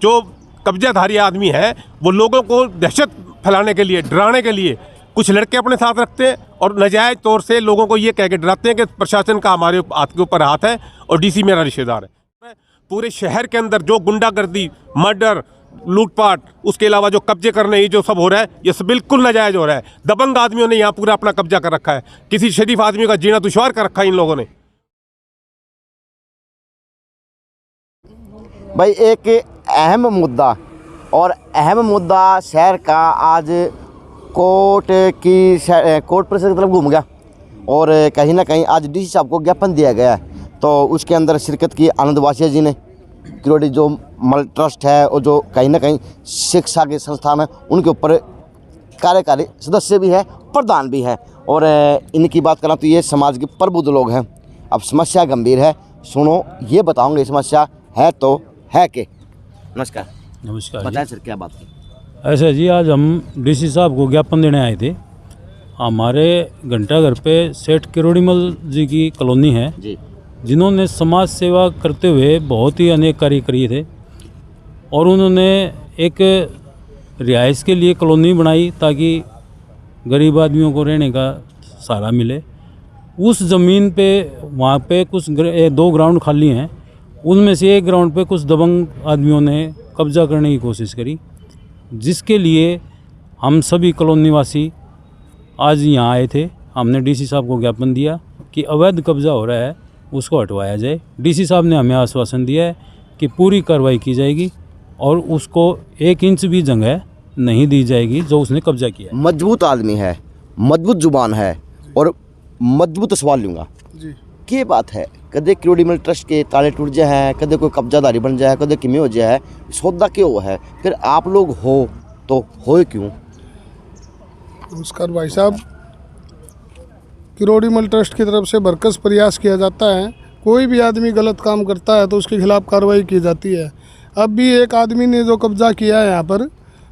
जो कब्जाधारी आदमी है वो लोगों को दहशत फैलाने के लिए, डराने के लिए कुछ लड़के अपने साथ रखते हैं और नाजायज़ तौर से लोगों को ये कह के डराते हैं कि प्रशासन का हमारे हाथ के ऊपर हाथ है और डीसी मेरा रिश्तेदार है। पूरे शहर के अंदर जो गुंडागर्दी, मर्डर, लूटपाट, उसके अलावा जो कब्जे करने ये जो सब हो रहा है, ये सब बिल्कुल नाजायज़ हो रहा है। दबंग आदमियों ने यहाँ पूरा अपना कब्जा कर रखा है। किसी शरीफ आदमी का जीना दुश्वार कर रखा है इन लोगों ने। भाई एक अहम मुद्दा और अहम मुद्दा शहर का आज कोर्ट परिसर की तरफ घूम गया और कहीं ना कहीं आज डीसी साहब को ज्ञापन दिया गया है। तो उसके अंदर शिरकत की आनंद वासिया जी ने, किरोड़ी जो मल ट्रस्ट है और जो कहीं ना कहीं शिक्षा के संस्थान है उनके ऊपर कार्यकारी सदस्य भी है, प्रधान भी है। और इनकी बात करें तो ये समाज के प्रबुद्ध लोग हैं। अब समस्या गंभीर है, सुनो ये बताऊंगे समस्या है तो है कि। नमस्कार। नमस्कार। बताएं सर क्या बात है। ऐसा जी, आज हम डीसी साहब को ज्ञापन देने आए थे। हमारे घंटाघर पे सेठ किरोड़ीमल जी की कॉलोनी है जी, जिन्होंने समाज सेवा करते हुए बहुत ही अनेक कार्य किए थे और उन्होंने एक रिहाइश के लिए कॉलोनी बनाई ताकि गरीब आदमियों को रहने का सहारा मिले। उस ज़मीन पे वहाँ पे कुछ 2 ग्राउंड खाली हैं, उनमें से एक ग्राउंड पे कुछ दबंग आदमियों ने कब्जा करने की कोशिश करी, जिसके लिए हम सभी कॉलोनी वासी आज यहाँ आए थे। हमने डीसी साहब को ज्ञापन दिया कि अवैध कब्जा हो रहा है, उसको हटवाया जाए। डीसी साहब ने हमें आश्वासन दिया है कि पूरी कार्रवाई की जाएगी और उसको 1 इंच भी जगह नहीं दी जाएगी जो उसने कब्जा किया है। मजबूत आदमी है, मजबूत जुबान है और मजबूत सवाल लूँगा जी। क्या बात है, कदे किरोड़ीमल ट्रस्ट के ताले टूट जाए हैं, कदे कोई कब्जादारी बन जाए, कदे किमें हो जाए, सौदा क्यों है, फिर आप लोग हो तो हो क्यों? नमस्कार भाई साहब, किरोड़ीमल ट्रस्ट की तरफ से भरकस प्रयास किया जाता है। कोई भी आदमी गलत काम करता है तो उसके खिलाफ कार्रवाई की जाती है। अब भी एक आदमी ने जो कब्जा किया है यहाँ पर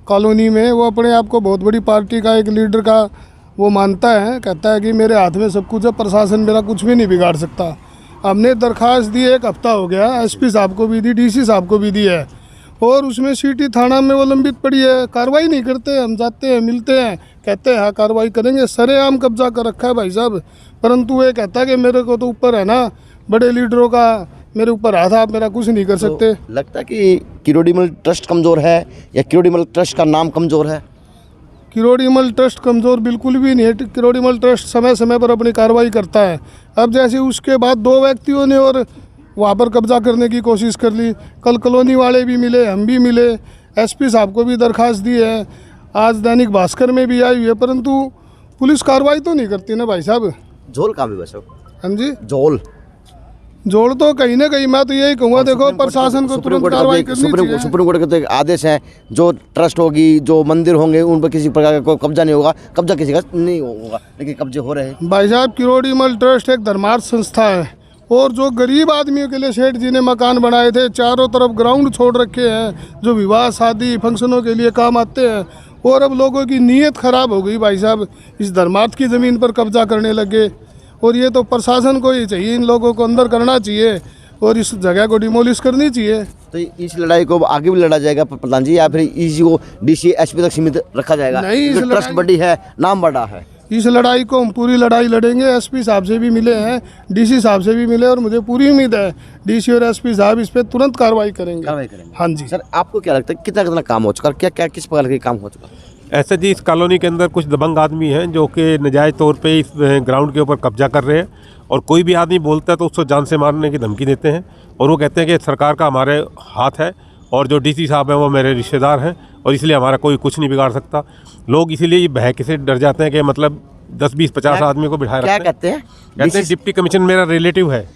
कॉलोनी में, वो अपने आप को बहुत बड़ी पार्टी का एक लीडर का वो मानता है, कहता है कि मेरे हाथ में सब कुछ है, प्रशासन मेरा कुछ भी नहीं बिगाड़ सकता। हमने दरख्वास्त दी, 1 हफ्ता हो गया, एसपी साहब को भी दी, डीसी साहब को भी दी है और उसमें सिटी थाना में वो लंबित पड़ी है, कार्रवाई नहीं करते। हम जाते हैं, मिलते हैं, कहते हैं हाँ कार्रवाई करेंगे। सरेआम कब्जा कर रखा है भाई साहब, परंतु ये कहता है कि मेरे को तो ऊपर है ना बड़े लीडरों का, मेरे ऊपर हाथ, आप मेरा कुछ नहीं कर सकते। तो लगता है कि किरोड़ीमल ट्रस्ट कमज़ोर है या किरोड़ीमल ट्रस्ट का नाम कमज़ोर है? किरोड़ीमल ट्रस्ट कमज़ोर बिल्कुल भी नहीं है। किरोड़ीमल ट्रस्ट समय समय पर अपनी कार्रवाई करता है। अब जैसे उसके बाद 2 व्यक्तियों ने और वहाँ पर कब्जा करने की कोशिश कर ली। कल कॉलोनी वाले भी मिले, हम भी मिले, एसपी साहब को भी दरख्वास्त दी है, आज दैनिक भास्कर में भी आई हुई है, परंतु पुलिस कार्रवाई तो नहीं करती ना भाई साहब। झोल कहाँ भी बसो? हाँ जी, जोड़ तो कहीं ना कहीं मैं तो यही कहूँगा, देखो प्रशासन को तुरंत कार्रवाई करनी चाहिए। सुप्रीम कोर्ट के तो एक आदेश है, जो ट्रस्ट होगी, जो मंदिर होंगे, उन पर किसी प्रकार का कोई कब्जा नहीं होगा, कब्जा किसी का नहीं होगा, लेकिन कब्जे हो रहे हैं। भाई साहब, किरोड़ीमल ट्रस्ट एक धर्मार्थ संस्था है और जो गरीब आदमियों के लिए सेठ जी ने मकान बनाए थे, चारों तरफ ग्राउंड छोड़ रखे हैं जो विवाह शादी फंक्शनों के लिए काम आते हैं, और अब लोगों की नीयत ख़राब हो गई भाई साहब, इस धर्मार्थ की ज़मीन पर कब्जा करने लगे। और ये तो प्रशासन को ही चाहिए, इन लोगों को अंदर करना चाहिए और इस जगह को डिमोलिश करनी चाहिए। तो इस लड़ाई को आगे भी लड़ा जाएगा प्रधान जी, या फिर इसी को डीसी एसपी तक सीमित रखा जाएगा? नहीं, इस ट्रस्ट बड़ी है, नाम बड़ा है। इस लड़ाई को हम पूरी लड़ाई लड़ेंगे। एसपी साहब से भी मिले हैं, डीसी साहब से भी मिले और मुझे पूरी उम्मीद है डीसी और एसपी साहब इस पर तुरंत कार्रवाई करेंगे। हाँ जी सर, आपको क्या लगता है कितना काम हो चुका, क्या क्या किस प्रकार के काम हो चुका? ऐसा जी, इस कॉलोनी के अंदर कुछ दबंग आदमी हैं जो कि नाजायज़ तौर पे इस ग्राउंड के ऊपर कब्जा कर रहे हैं और कोई भी आदमी बोलता है तो उसको जान से मारने की धमकी देते हैं और वो कहते हैं कि सरकार का हमारे हाथ है और जो डीसी साहब हैं वो मेरे रिश्तेदार हैं और इसलिए हमारा कोई कुछ नहीं बिगाड़ सकता। लोग इसीलिए ये बहक से डर जाते हैं कि मतलब 10, 20, 50 आदमी को बिठाए रखते हैं। क्या कहते हैं? डिप्टी कमिश्नर मेरा रिलेटिव है।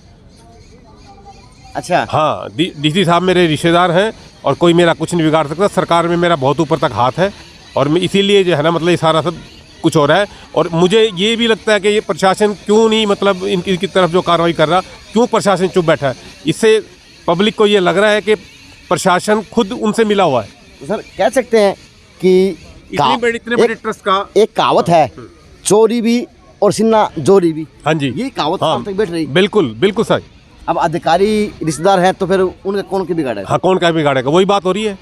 अच्छा, हाँ, डीसी साहब मेरे रिश्तेदार हैं और कोई मेरा कुछ नहीं बिगाड़ सकता। सरकार में मेरा बहुत ऊपर तक हाथ है और मैं इसीलिए जो है ना, मतलब ये सारा सब कुछ हो रहा है। और मुझे ये भी लगता है कि ये प्रशासन क्यों नहीं, मतलब इनकी तरफ जो कार्रवाई कर रहा, क्यों प्रशासन चुप बैठा है? इससे पब्लिक को ये लग रहा है कि प्रशासन खुद उनसे मिला हुआ है। तो सर कह सकते हैं कि इतने बड़े ट्रस्ट का एक कहावत है, चोरी भी और सिन्ना जोरी भी। हाँ जी, ये कहावत हाँ, तक बैठ रही। बिल्कुल बिल्कुल सर। अब अधिकारी रिश्तेदार हैं तो फिर उनका कौन की बिगाड़ेगा? हाँ, कौन क्या बिगाड़ेगा, वही बात हो रही है।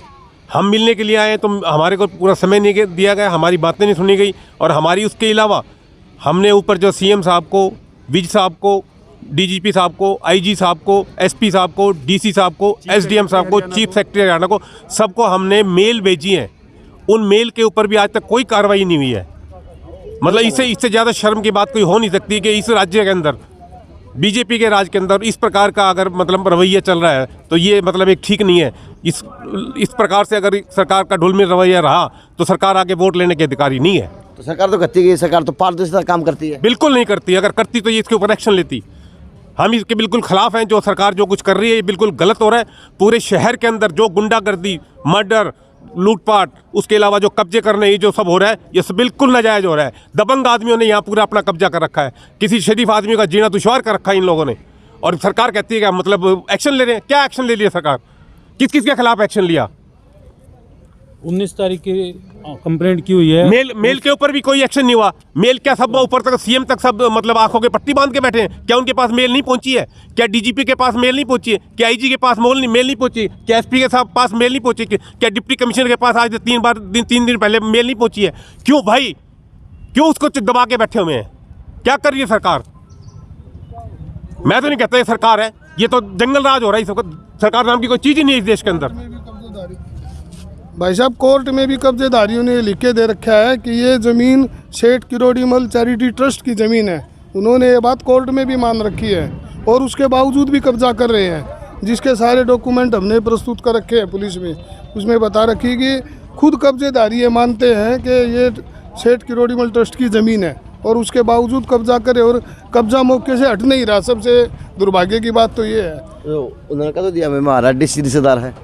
हम मिलने के लिए आए तो हमारे को पूरा समय नहीं दिया गया, हमारी बातें नहीं सुनी गई। और हमारी उसके अलावा हमने ऊपर जो CM साहब को, विज साहब को, DGP साहब को, IG साहब को, SP साहब को, DC साहब को, SDM साहब को, चीफ सेक्रेटरी हरियाणा को, सबको हमने मेल भेजी हैं। उन मेल के ऊपर भी आज तक कोई कार्रवाई नहीं हुई है। मतलब इससे ज़्यादा शर्म की बात कोई हो नहीं सकती कि इस राज्य के अंदर, बीजेपी के राज के अंदर इस प्रकार का अगर मतलब रवैया चल रहा है तो ये मतलब एक ठीक नहीं है। इस प्रकार से अगर सरकार का ढुलमिल रवैया रहा तो सरकार आगे वोट लेने के अधिकारी नहीं है। तो सरकार तो कहती है, सरकार तो पारदर्शिता काम करती है। बिल्कुल नहीं करती, अगर करती तो ये इसके ऊपर एक्शन लेती। हम इसके बिल्कुल खिलाफ हैं। जो सरकार जो कुछ कर रही है ये बिल्कुल गलत हो रहा है। पूरे शहर के अंदर जो गुंडागर्दी, मर्डर, लूटपाट, उसके अलावा जो कब्जे करने ये जो सब हो रहा है ये सब बिल्कुल नाजायज़ हो रहा है। दबंग आदमियों ने यहाँ पूरा अपना कब्जा कर रखा है। किसी शरीफ आदमी का जीना दुश्वार कर रखा है इन लोगों ने। और सरकार कहती है कि मतलब एक्शन ले रहे हैं। क्या एक्शन ले लिया सरकार? किस किस के खिलाफ एक्शन लिया? 19 तारीख की कंप्लेंट की हुई है। मेल के ऊपर भी कोई एक्शन नहीं हुआ। मेल क्या सब ऊपर तक CM तक सब मतलब आंखों के पट्टी बांध के बैठे हैं। क्या उनके पास मेल नहीं पहुंची है? क्या DGP के पास मेल नहीं पहुंची है? क्या IG के पास मेल नहीं पहुंची? क्या SP के पास मेल नहीं पहुंची? क्या डिप्टी कमिश्नर के पास आज 3 दिन पहले मेल नहीं पहुंची है? क्यों भाई, क्यों उसको दबा के बैठे हुए हैं? क्या कर रही है सरकार? मैं तो नहीं कहता ये सरकार है, ये तो जंगल राज हो रहा है। सरकार नाम की कोई चीज़ ही नहीं है इस देश के अंदर। भाई साहब, कोर्ट में भी कब्जेदारियों ने लिख के दे रखा है कि ये ज़मीन सेठ किरोड़ीमल चैरिटी ट्रस्ट की ज़मीन है। उन्होंने ये बात कोर्ट में भी मान रखी है और उसके बावजूद भी कब्जा कर रहे हैं, जिसके सारे डॉक्यूमेंट हमने प्रस्तुत कर रखे हैं पुलिस में। उसमें बता रखी कि खुद कब्जेदारी ये मानते हैं कि ये सेठ किरोड़ीमल ट्रस्ट की ज़मीन है और उसके बावजूद कब्जा करे और कब्जा मौके से हट नहीं रहा। सबसे दुर्भाग्य की बात तो ये है। तो उन्होंने कहा तो दिया मैं हमारा DC रिश्तेदार है।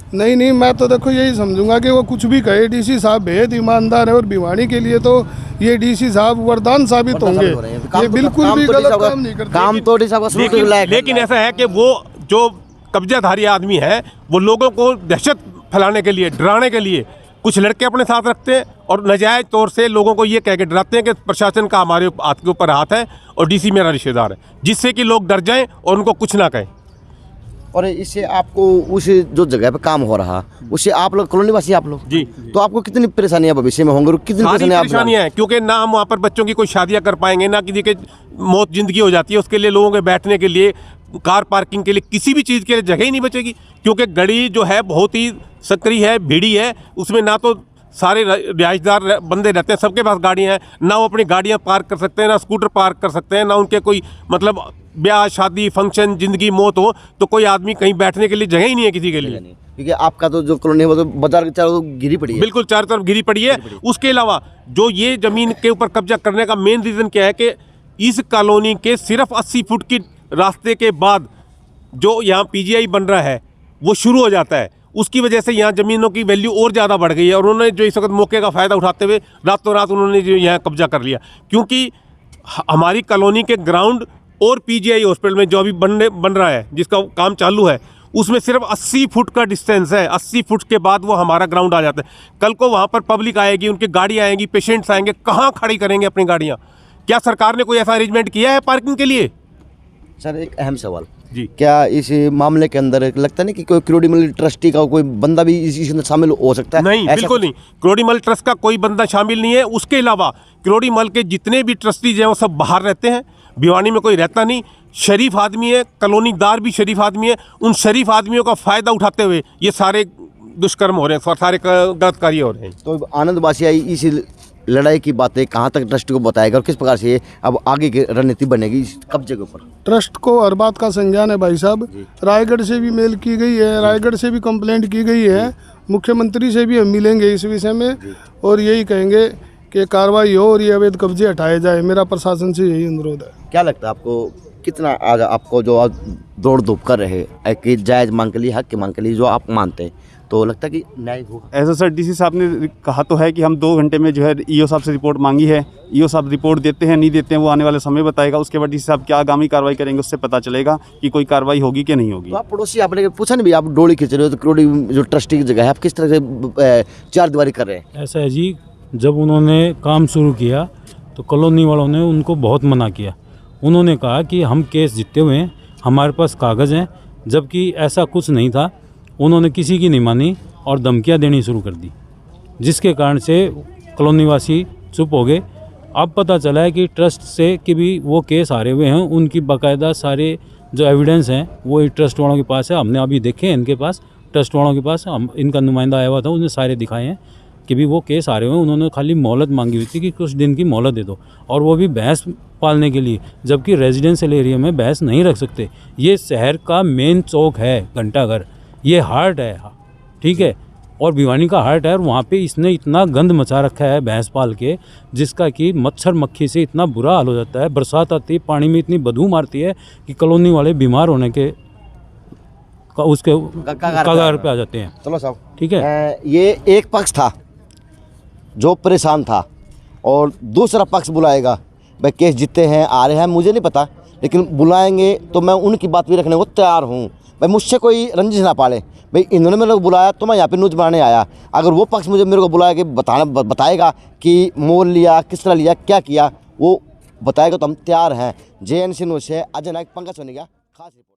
नहीं, मैं तो देखो यही समझूंगा कि वो कुछ भी कहे, DC साहब बेहद ईमानदार है और भिवानी के लिए तो ये DC साहब वरदान साबित होंगे। ये बिल्कुल भी गलत काम नहीं करते। काम तो DC साहब का शुरू से लेकिन ऐसा है कि वो जो कब्जाधारी आदमी है वो लोगों को दहशत फैलाने के लिए, डराने के लिए कुछ लड़के अपने साथ रखते हैं और नाजायज़ तौर से लोगों को ये कह के डराते हैं कि प्रशासन का हमारे हाथ के ऊपर हाथ है और DC मेरा रिश्तेदार है, जिससे कि लोग डर जाएं और उनको कुछ ना कहें। और इससे आपको उस जो जगह पे काम हो रहा उससे आप लोग कॉलोनी वासी आप लोग जी, तो आपको कितनी परेशानियां भविष्य में होंगी? कितनी परेशानियां हैं, क्योंकि ना हम वहाँ पर बच्चों की कोई शादियां कर पाएंगे, ना किसी के मौत जिंदगी हो जाती है, उसके लिए लोगों के बैठने के लिए, कार पार्किंग के लिए, किसी भी चीज़ के लिए जगह ही नहीं बचेगी। क्योंकि गली जो है बहुत ही सक्रिय है, भीड़ी है, उसमें ना तो सारे रिहायशदार बंदे रहते हैं, सबके पास गाड़ियाँ हैं, ना वो अपनी गाड़ियाँ पार्क कर सकते हैं, ना स्कूटर पार्क कर सकते हैं, ना उनके कोई मतलब ब्याह शादी फंक्शन जिंदगी मौत हो तो कोई आदमी कहीं बैठने के लिए जगह ही नहीं है किसी के लिए। क्योंकि आपका तो जो कॉलोनी है वो तो बाजार के चारों घिरी पड़ी है। बिल्कुल चारों तरफ घिरी पड़ी है। उसके अलावा जो ये ज़मीन के ऊपर कब्जा करने का मेन रीज़न क्या है कि इस कॉलोनी के सिर्फ 80 फुट की रास्ते के बाद जो यहाँ PGI बन रहा है वो शुरू हो जाता है। उसकी वजह से यहाँ ज़मीनों की वैल्यू और ज़्यादा बढ़ गई है और उन्होंने जो इस वक्त मौके का फ़ायदा उठाते हुए रातों रात उन्होंने जो यहाँ कब्जा कर लिया। क्योंकि हमारी कॉलोनी के ग्राउंड और PGI हॉस्पिटल में जो अभी बन रहा है, जिसका काम चालू है, उसमें सिर्फ 80 फुट का डिस्टेंस है। 80 फुट के बाद वो हमारा ग्राउंड आ जाता है। कल को वहाँ पर पब्लिक आएगी, उनकी गाड़ी आएंगी, पेशेंट्स आएंगे, कहाँ खड़ी करेंगे अपनी गाड़ियाँ? क्या सरकार ने कोई ऐसा अरेंजमेंट किया है पार्किंग के लिए? सर एक अहम सवाल जी, क्या इस मामले के अंदर लगता नहीं कि कोई किरोड़ीमल ट्रस्टी का कोई बंदा भी इसमें शामिल हो सकता है? नहीं, बिल्कुल नहीं। किरोड़ीमल ट्रस्ट का कोई बंदा शामिल नहीं है। उसके अलावा किरोड़ीमल के जितने भी ट्रस्टीज हैं वो सब बाहर रहते हैं, भिवानी में कोई रहता नहीं। शरीफ आदमी है, कॉलोनीदार भी शरीफ आदमी है। उन शरीफ आदमियों का फ़ायदा उठाते हुए ये सारे दुष्कर्म हो रहे हैं, सारे गलत कार्य हो रहे हैं। तो आनंद बासिया इस लड़ाई की बातें कहाँ तक ट्रस्ट को बताएगा और किस प्रकार से अब आगे की रणनीति बनेगी इस कब्जे के ऊपर? ट्रस्ट को हर बात का संज्ञान है भाई साहब। रायगढ़ से भी मेल की गई है, रायगढ़ से भी कंप्लेंट की गई है, मुख्यमंत्री से भी हम मिलेंगे इस विषय में और यही कहेंगे कि कार्रवाई हो और ये अवैध कब्जे हटाए जाए। मेरा प्रशासन से यही अनुरोध है। क्या लगता है आपको कितना आज आपको जो आप दौड़ धूप कर रहे हैं कि जायज़ मांग के लिए, हक की मांग के लिए जो आप मानते हैं, तो लगता है कि न्याय होगा? ऐसा सर DC साहब ने कहा तो है कि हम 2 घंटे में जो है EO साहब से रिपोर्ट मांगी है। EO साहब रिपोर्ट देते हैं नहीं देते हैं वो आने वाले समय बताएगा। उसके बाद DC साहब क्या आगामी कार्रवाई करेंगे उससे पता चलेगा कि कोई कार्रवाई होगी कि नहीं होगी। तो आप पड़ोसी आपने पूछा नहीं भी, आप डोली खींच रहे हो तो करोड़ी जो ट्रस्टी की जगह है आप किस तरह से चार दीवारी कर रहे हैं? ऐसा है जी, जब उन्होंने काम शुरू किया तो कॉलोनी वालों ने उनको बहुत मना किया। उन्होंने कहा कि हम केस जीते हुए हैं, हमारे पास कागज़ हैं, जबकि ऐसा कुछ नहीं था। उन्होंने किसी की नहीं मानी और धमकियाँ देनी शुरू कर दी, जिसके कारण से कॉलोनी वासी चुप हो गए। अब पता चला है कि ट्रस्ट से कि भी वो केस हारे हुए हैं, उनकी बाकायदा सारे जो एविडेंस हैं वो ट्रस्ट वालों के पास है। हमने अभी देखे हैं इनके पास, ट्रस्ट वालों के पास, हम इनका नुमाइंदा आया हुआ था, उन्हें सारे दिखाए हैं कि भी वो केस हारे हुए हैं। उन्होंने खाली मोहलत मांगी हुई थी कि कुछ दिन की मोहलत दे दो, और वो भी भैंस पालने के लिए, जबकि रेजिडेंशियल एरिया में भैंस नहीं रख सकते। ये शहर का मेन चौक है घंटाघर, ये हार्ट है, ठीक है, और भिवानी का हार्ट है। और वहाँ पे इसने इतना गंद मचा रखा है भैंस पाल के, जिसका कि मच्छर मक्खी से इतना बुरा हाल हो जाता है। बरसात आती है, पानी में इतनी बदबू मारती है कि कॉलोनी वाले बीमार होने के उसके कगार पे आ जाते हैं। चलो साहब, ठीक है। ये एक पक्ष था जो परेशान था, और दूसरा पक्ष बुलाएगा। भाई केस जीतते हैं आ रहे हैं मुझे नहीं पता, लेकिन बुलाएंगे तो मैं उनकी बात भी रखने को तैयार हूँ। भाई मुझसे कोई रंजिश ना पाले। भाई इन्होंने मेरे को बुलाया तो मैं यहाँ पे न्यूज़ बनाने आया। अगर वो पक्ष मेरे को बुलाया कि बताएगा कि मोल लिया, किस तरह लिया, क्या किया, वो बताएगा तो हम तैयार हैं। JNC न्यूज़ से अजय नायक, पंकज सोनी का खास रिपोर्ट।